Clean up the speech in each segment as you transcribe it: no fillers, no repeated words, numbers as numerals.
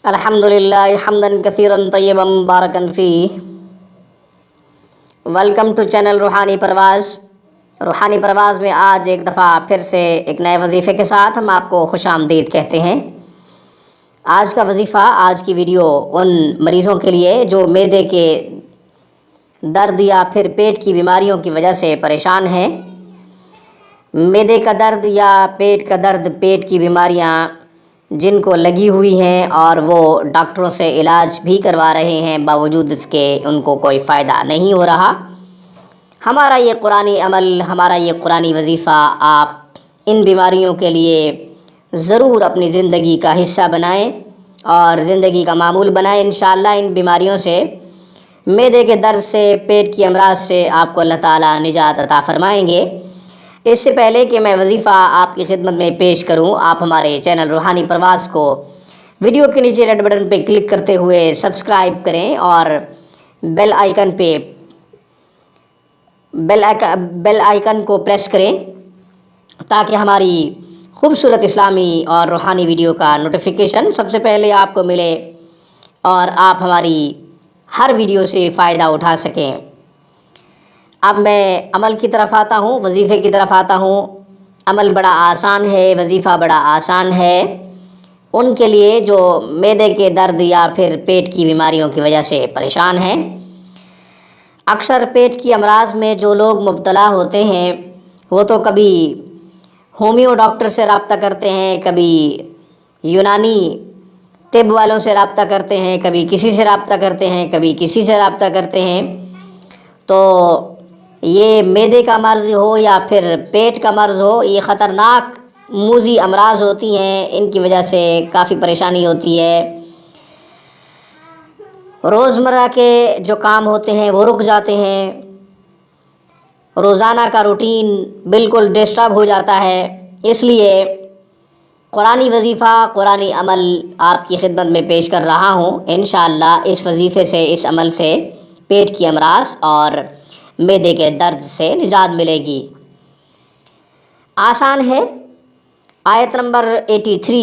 الحمدللہ حمدن کثیرن طیبا مبارکن فیہ۔ Welcome to channel روحانی پرواز۔ روحانی پرواز میں آج ایک دفعہ پھر سے ایک نئے وظیفے کے ساتھ ہم آپ کو خوش آمدید کہتے ہیں۔ آج کا وظیفہ، آج کی ویڈیو ان مریضوں کے لیے جو معدے کے درد یا پھر پیٹ کی بیماریوں کی وجہ سے پریشان ہیں۔ معدے کا درد یا پیٹ کا درد، پیٹ کی بیماریاں جن کو لگی ہوئی ہیں اور وہ ڈاکٹروں سے علاج بھی کروا رہے ہیں، باوجود اس کے ان کو کوئی فائدہ نہیں ہو رہا۔ ہمارا یہ قرآنی عمل، ہمارا یہ قرآنی وظیفہ آپ ان بیماریوں کے لیے ضرور اپنی زندگی کا حصہ بنائیں اور زندگی کا معمول بنائیں۔ انشاءاللہ ان بیماریوں سے، معدے کے درد سے، پیٹ کی امراض سے آپ کو اللہ تعالیٰ نجات عطا فرمائیں گے۔ اس سے پہلے کہ میں وظیفہ آپ کی خدمت میں پیش کروں، آپ ہمارے چینل روحانی پرواز کو ویڈیو کے نیچے ریڈ بٹن پہ کلک کرتے ہوئے سبسکرائب کریں اور بیل آئیکن کو پریس کریں تاکہ ہماری خوبصورت اسلامی اور روحانی ویڈیو کا نوٹیفیکیشن سب سے پہلے آپ کو ملے اور آپ ہماری ہر ویڈیو سے فائدہ اٹھا سکیں۔ اب میں عمل کی طرف آتا ہوں، وظیفے کی طرف آتا ہوں۔ عمل بڑا آسان ہے، وظیفہ بڑا آسان ہے ان کے لیے جو معدے کے درد یا پھر پیٹ کی بیماریوں کی وجہ سے پریشان ہیں۔ اکثر پیٹ کی امراض میں جو لوگ مبتلا ہوتے ہیں وہ تو کبھی ہومیو ڈاکٹر سے رابطہ کرتے ہیں، کبھی یونانی طب والوں سے رابطہ کرتے ہیں، کبھی کسی سے رابطہ کرتے ہیں، کبھی کسی سے رابطہ کرتے ہیں۔ تو یہ معدے کا مرض ہو یا پھر پیٹ کا مرض ہو، یہ خطرناک موذی امراض ہوتی ہیں، ان کی وجہ سے کافی پریشانی ہوتی ہے۔ روزمرہ کے جو کام ہوتے ہیں وہ رک جاتے ہیں، روزانہ کا روٹین بالکل ڈسٹرب ہو جاتا ہے۔ اس لیے قرآنی وظیفہ، قرآنی عمل آپ کی خدمت میں پیش کر رہا ہوں۔ انشاءاللہ اس وظیفے سے، اس عمل سے پیٹ کی امراض اور معدے کے درد سے نجات ملے گی۔ آسان ہے۔ آیت نمبر 83،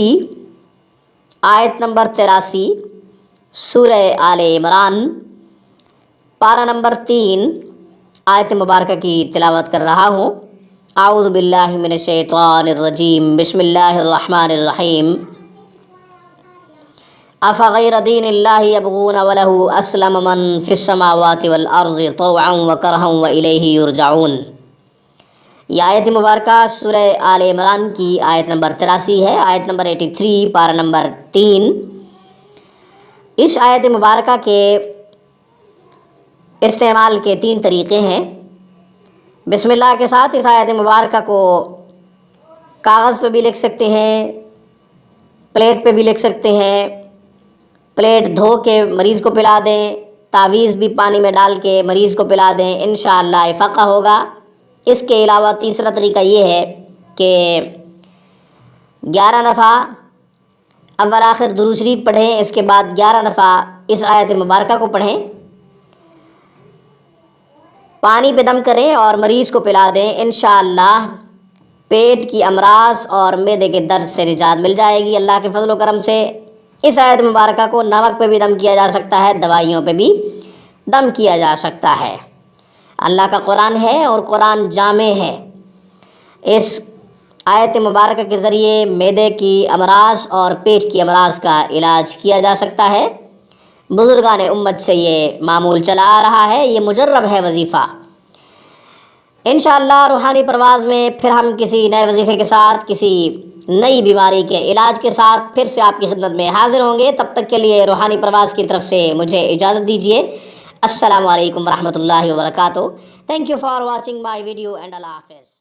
آیت نمبر 83 سورہ آل عمران، پارہ نمبر 3، آیت مبارکہ کی تلاوت کر رہا ہوں۔ اعوذ باللہ من الشیطان الرجیم، بسم اللہ الرحمن الرحیم۔ افغیر دین اللہ یبغون ولہ اسلم من فی السماوات والارض طوعا وکرہا والیہ یرجعون۔ یہ آیت مبارکہ سورہ آل عمران کی آیت نمبر 83 ہے، آیت نمبر 83 پارہ نمبر 3۔ اس آیت مبارکہ کے استعمال کے 3 طریقے ہیں۔ بسم اللہ کے ساتھ اس آیت مبارکہ کو کاغذ پہ بھی لکھ سکتے ہیں، پلیٹ پہ بھی لکھ سکتے ہیں۔ پلیٹ دھو کے مریض کو پلا دیں، تعویذ بھی پانی میں ڈال کے مریض کو پلا دیں، انشاءاللہ افاقہ ہوگا۔ اس کے علاوہ تیسرا طریقہ یہ ہے کہ 11 دفعہ اول آخر درود شریف پڑھیں، اس کے بعد 11 دفعہ اس آیت مبارکہ کو پڑھیں، پانی پہ دم کریں اور مریض کو پلا دیں۔ انشاءاللہ پیٹ کی امراض اور معدے کے درد سے نجات مل جائے گی اللہ کے فضل و کرم سے۔ اس آیت مبارکہ کو نمک پہ بھی دم کیا جا سکتا ہے، دوائیوں پہ بھی دم کیا جا سکتا ہے۔ اللہ کا قرآن ہے اور قرآن جامع ہے۔ اس آیت مبارکہ کے ذریعے معدے کی امراض اور پیٹ کی امراض کا علاج کیا جا سکتا ہے۔ بزرگان امت سے یہ معمول چلا آ رہا ہے، یہ مجرب ہے وظیفہ۔ انشاءاللہ روحانی پرواز میں پھر ہم کسی نئے وظیفے کے ساتھ، کسی نئی بیماری کے علاج کے ساتھ پھر سے آپ کی خدمت میں حاضر ہوں گے۔ تب تک کے لیے روحانی پرواز کی طرف سے مجھے اجازت دیجیے۔ السلام علیکم ورحمۃ اللہ وبرکاتہ۔ Thank you for watching my video and اللہ حافظ۔